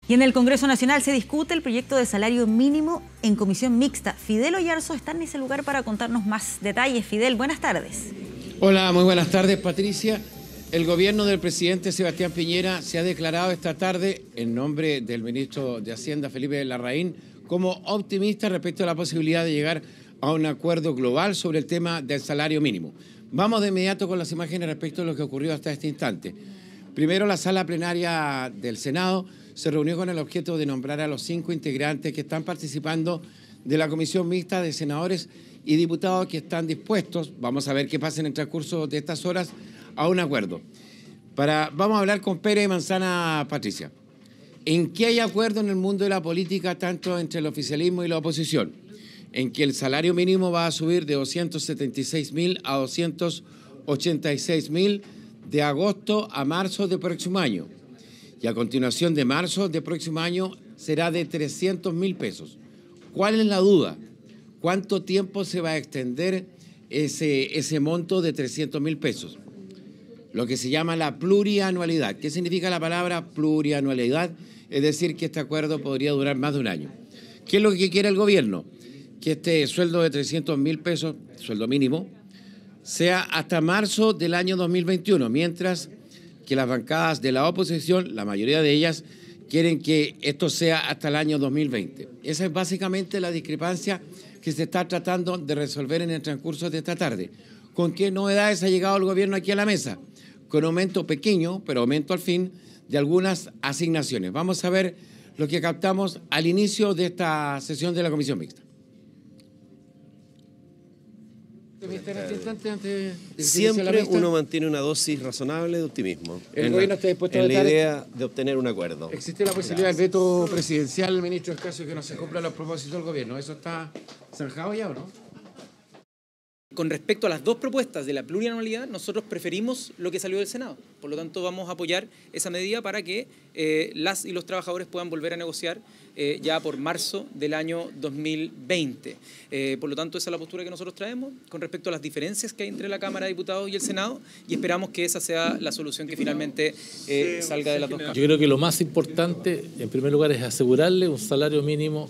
Y en el Congreso Nacional se discute el proyecto de salario mínimo en comisión mixta. Fidel Oyarzo está en ese lugar para contarnos más detalles. Fidel, buenas tardes. Hola, muy buenas tardes, Patricia. El gobierno del presidente Sebastián Piñera se ha declarado esta tarde, en nombre del ministro de Hacienda, Felipe Larraín, como optimista respecto a la posibilidad de llegar a un acuerdo global sobre el tema del salario mínimo. Vamos de inmediato con las imágenes respecto a lo que ocurrió hasta este instante. Primero, la sala plenaria del Senado se reunió con el objeto de nombrar a los 5 integrantes que están participando de la comisión mixta de senadores y diputados que están dispuestos, vamos a ver qué pasa en el transcurso de estas horas, a un acuerdo. Vamos a hablar con Pérez Manzana, Patricia. ¿En qué hay acuerdo en el mundo de la política, tanto entre el oficialismo y la oposición? En que el salario mínimo va a subir de 276.000 a 286.000 de agosto a marzo del próximo año. Y a continuación de marzo del próximo año será de 300.000 pesos. ¿Cuál es la duda? ¿Cuánto tiempo se va a extender ese monto de 300.000 pesos? Lo que se llama la plurianualidad. ¿Qué significa la palabra plurianualidad? Es decir, que este acuerdo podría durar más de un año. ¿Qué es lo que quiere el gobierno? Que este sueldo de 300.000 pesos, sueldo mínimo, sea hasta marzo del año 2021, mientras que las bancadas de la oposición, la mayoría de ellas, quieren que esto sea hasta el año 2020. Esa es básicamente la discrepancia que se está tratando de resolver en el transcurso de esta tarde. ¿Con qué novedades ha llegado el gobierno aquí a la mesa? Con aumento pequeño, pero aumento al fin, de algunas asignaciones. Vamos a ver lo que captamos al inicio de esta sesión de la comisión mixta. Siempre uno mantiene una dosis razonable de optimismo. El gobierno está dispuesto a en vetar. la idea de obtener un acuerdo. Existe la posibilidad del veto presidencial, ministro, en caso de que no se cumplan los propósitos del gobierno. ¿Eso está zanjado ya o no? Con respecto a las dos propuestas de la plurianualidad, nosotros preferimos lo que salió del Senado. Por lo tanto, vamos a apoyar esa medida para que las y los trabajadores puedan volver a negociar ya por marzo del año 2020. Por lo tanto, esa es la postura que nosotros traemos con respecto a las diferencias que hay entre la Cámara de Diputados y el Senado, y esperamos que esa sea la solución que finalmente salga de las dos cámaras. Yo creo que lo más importante, en primer lugar, es asegurarle un salario mínimo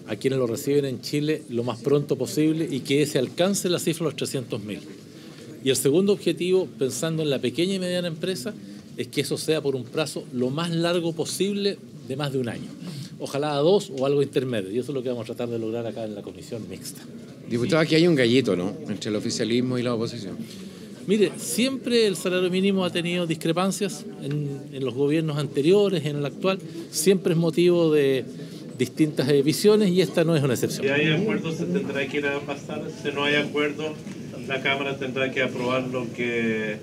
a quienes lo reciben en Chile lo más pronto posible y que se alcance la cifra de los 300.000. Y el segundo objetivo, pensando en la pequeña y mediana empresa, es que eso sea por un plazo lo más largo posible de más de un año. Ojalá a 2 o algo intermedio. Y eso es lo que vamos a tratar de lograr acá en la comisión mixta. Diputado, aquí hay un gallito, ¿no?, entre el oficialismo y la oposición. Mire, siempre el salario mínimo ha tenido discrepancias en los gobiernos anteriores, en el actual. Siempre es motivo de distintas visiones y esta no es una excepción. Si hay acuerdo se tendrá que ir a pasar, si no hay acuerdo la Cámara tendrá que aprobar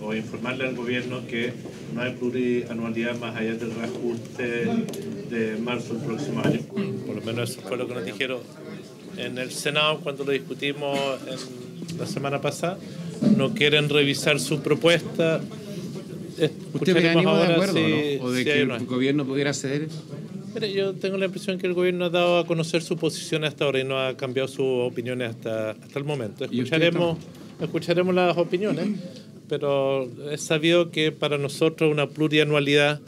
o informarle al gobierno que no hay plurianualidad más allá del reajuste de marzo del próximo año. Por lo menos eso fue lo que nos dijeron en el Senado cuando lo discutimos la semana pasada. No quieren revisar su propuesta. ¿Usted ve ánimo de acuerdo, si, ¿no?, o de que el gobierno pudiera ceder? Mire, yo tengo la impresión que el gobierno ha dado a conocer su posición hasta ahora y no ha cambiado sus opiniones hasta el momento. Escucharemos las opiniones, pero es sabido que para nosotros una plurianualidad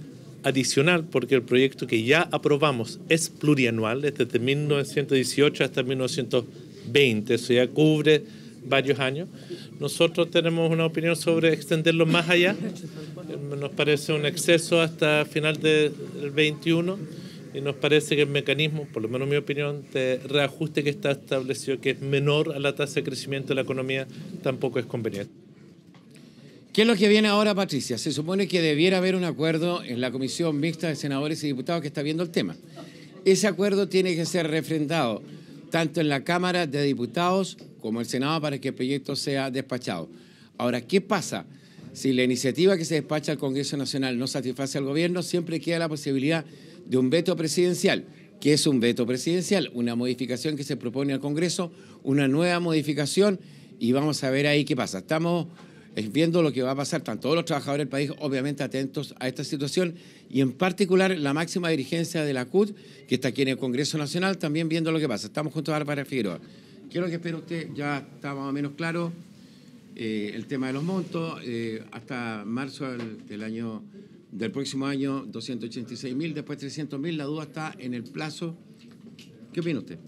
adicional, porque el proyecto que ya aprobamos es plurianual, es desde 1918 hasta 1920, eso ya cubre varios años. Nosotros tenemos una opinión sobre extenderlo más allá. Nos parece un exceso hasta final del 21 y nos parece que el mecanismo, por lo menos mi opinión, de reajuste que está establecido, que es menor a la tasa de crecimiento de la economía, tampoco es conveniente. ¿Qué es lo que viene ahora, Patricia? Se supone que debiera haber un acuerdo en la comisión mixta de senadores y diputados que está viendo el tema. Ese acuerdo tiene que ser refrendado tanto en la Cámara de Diputados como el Senado para que el proyecto sea despachado. Ahora, ¿qué pasa? Si la iniciativa que se despacha al Congreso Nacional no satisface al gobierno, siempre queda la posibilidad de un veto presidencial. ¿Qué es un veto presidencial? Una modificación que se propone al Congreso, una nueva modificación, y vamos a ver ahí qué pasa. Estamos viendo lo que va a pasar, están todos los trabajadores del país obviamente atentos a esta situación, y en particular la máxima dirigencia de la CUT, que está aquí en el Congreso Nacional, también viendo lo que pasa. Estamos junto a Bárbara Figueroa. ¿Qué es lo que espera usted? Ya está más o menos claro el tema de los montos, hasta marzo del año del próximo año 286.000, después 300.000. La duda está en el plazo. ¿Qué opina usted?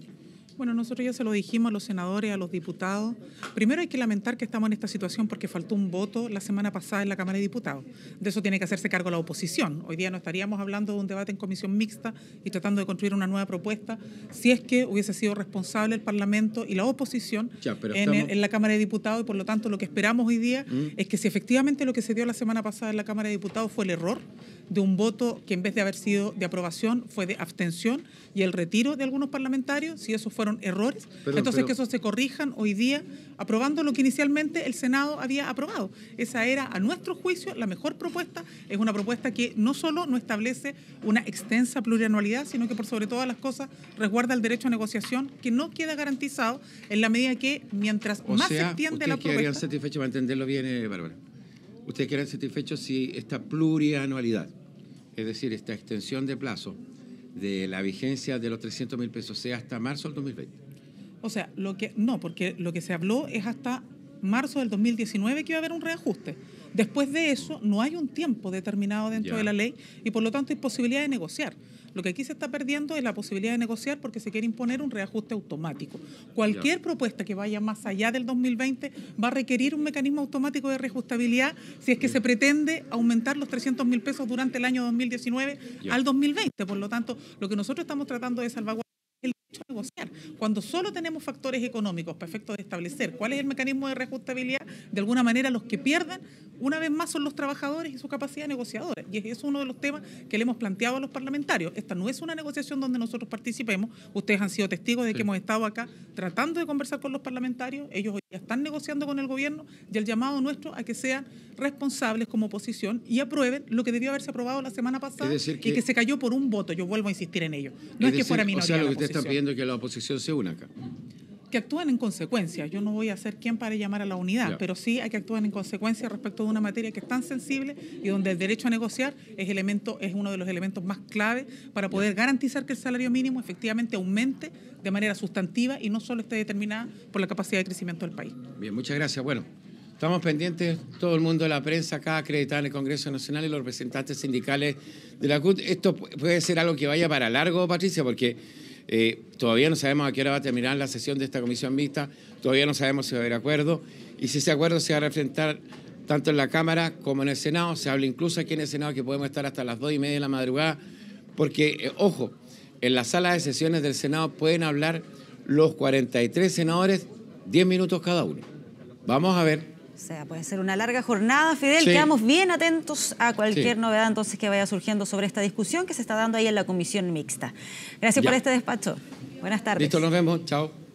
Bueno, nosotros ya se lo dijimos a los senadores, a los diputados. Primero hay que lamentar que estamos en esta situación porque faltó un voto la semana pasada en la Cámara de Diputados. De eso tiene que hacerse cargo la oposición. Hoy día no estaríamos hablando de un debate en comisión mixta y tratando de construir una nueva propuesta si es que hubiese sido responsable el Parlamento y la oposición en la Cámara de Diputados, y por lo tanto lo que esperamos hoy día es que si efectivamente lo que se dio la semana pasada en la Cámara de Diputados fue el error de un voto que en vez de haber sido de aprobación fue de abstención y el retiro de algunos parlamentarios, si esos fueron errores, entonces que esos se corrijan hoy día aprobando lo que inicialmente el Senado había aprobado. Esa era, a nuestro juicio, la mejor propuesta. Es una propuesta que no solo no establece una extensa plurianualidad, sino que por sobre todas las cosas resguarda el derecho a negociación, que no queda garantizado en la medida que mientras más se extiende la propuesta... ¿Ustedes quedarían satisfechos, para entenderlo bien, Bárbara? ¿Ustedes quedarían satisfechos si esta plurianualidad, es decir, esta extensión de plazo de la vigencia de los 300.000 pesos, sea hasta marzo del 2020? O sea, porque lo que se habló es hasta marzo del 2019 que iba a haber un reajuste. Después de eso no hay un tiempo determinado dentro de la ley y por lo tanto hay posibilidad de negociar. Lo que aquí se está perdiendo es la posibilidad de negociar porque se quiere imponer un reajuste automático. Cualquier propuesta que vaya más allá del 2020 va a requerir un mecanismo automático de reajustabilidad si es que se pretende aumentar los 300.000 pesos durante el año 2019 al 2020. Por lo tanto, lo que nosotros estamos tratando de salvaguardar es el derecho a negociar. Cuando solo tenemos factores económicos para efecto de establecer cuál es el mecanismo de reajustabilidad, de alguna manera los que pierden una vez más son los trabajadores y su capacidad negociadora. Y es uno de los temas que le hemos planteado a los parlamentarios. Esta no es una negociación donde nosotros participemos. Ustedes han sido testigos de que hemos estado acá tratando de conversar con los parlamentarios. Ellos hoy ya están negociando con el gobierno y el llamado nuestro a que sean responsables como oposición y aprueben lo que debió haberse aprobado la semana pasada y que se cayó por un voto. Yo vuelvo a insistir en ello. No es que fuera minoría. O sea, lo que usted está pidiendo es que la oposición se una acá. Que actúen en consecuencia. Yo no voy a ser quien para llamar a la unidad, pero sí hay que actuar en consecuencia respecto de una materia que es tan sensible y donde el derecho a negociar es uno de los elementos más clave para poder garantizar que el salario mínimo efectivamente aumente de manera sustantiva y no solo esté determinada por la capacidad de crecimiento del país. Bien, muchas gracias. Bueno, estamos pendientes, todo el mundo de la prensa acá acreditada en el Congreso Nacional y los representantes sindicales de la CUT. Esto puede ser algo que vaya para largo, Patricia, porque todavía no sabemos a qué hora va a terminar la sesión de esta comisión mixta, todavía no sabemos si va a haber acuerdo y si ese acuerdo se va a refrentar tanto en la Cámara como en el Senado. Se habla incluso aquí en el Senado que podemos estar hasta las 2:30 de la madrugada porque, ojo, en la sala de sesiones del Senado pueden hablar los 43 senadores 10 minutos cada uno. Vamos a ver. O sea, puede ser una larga jornada, Fidel. Sí. Quedamos bien atentos a cualquier novedad entonces que vaya surgiendo sobre esta discusión que se está dando ahí en la comisión mixta. Gracias por este despacho. Buenas tardes. Listo, nos vemos. Chao.